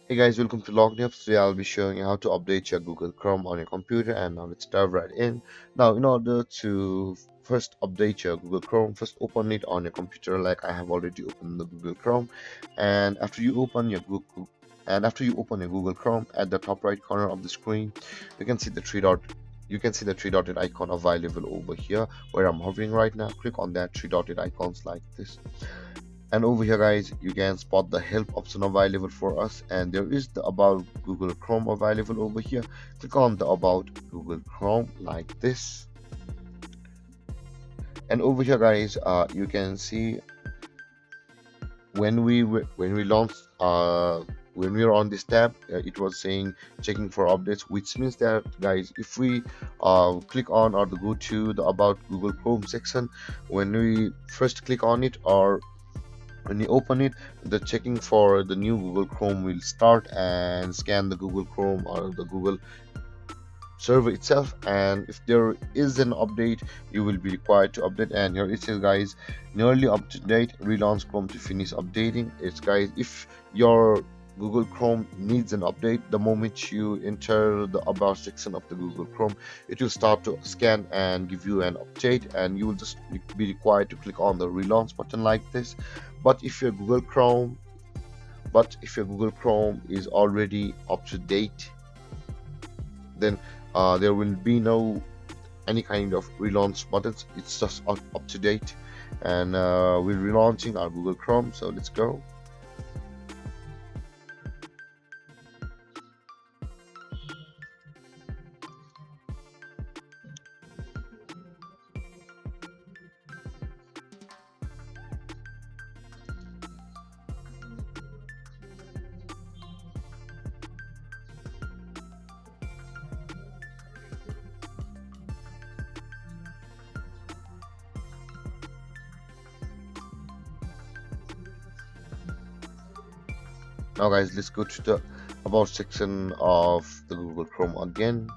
Hey guys, welcome to Log Tips. Today I'll be showing you how to update your Google Chrome on your computer, and now let's dive right in. Now, in order to first update your Google Chrome, first open it on your computer like I have already opened the Google Chrome. And after you open your Google Chrome, at the top right corner of the screen, you can see the three dotted icon available over here where I'm hovering right now. Click on that three dotted icons like this, and over here guys you can spot the help option available for us, and there is the about Google Chrome available over here. Click on the about Google Chrome like this, and over here guys you can see when we launched when we were on this tab, it was saying checking for updates, which means that guys if we click on or go to the about Google Chrome section, when we first click on it or when you open it, the checking for the new Google Chrome will start and scan the Google Chrome or the Google server itself, and if there is an update you will be required to update. And here it says guys, nearly up to date, relaunch Chrome to finish updating. It's guys, if your Google Chrome needs an update, the moment you enter the about section of the Google Chrome, it will start to scan and give you an update, and you will just be required to click on the relaunch button like this. But if your Google Chrome is already up to date, then there will be no any kind of relaunch buttons. It's just up to date, and we're relaunching our Google Chrome, so let's go. Now guys, let's go to the about section of the Google Chrome again.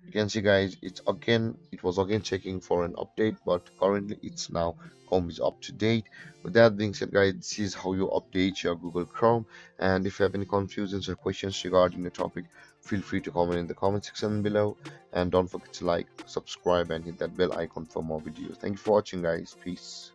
You can see guys, it was again checking for an update, but currently it's now Chrome is up to date. With that being said guys, this is how you update your Google Chrome. And if you have any confusions or questions regarding the topic, feel free to comment in the comment section below, and don't forget to like, subscribe, and hit that bell icon for more videos. Thank you for watching guys. Peace.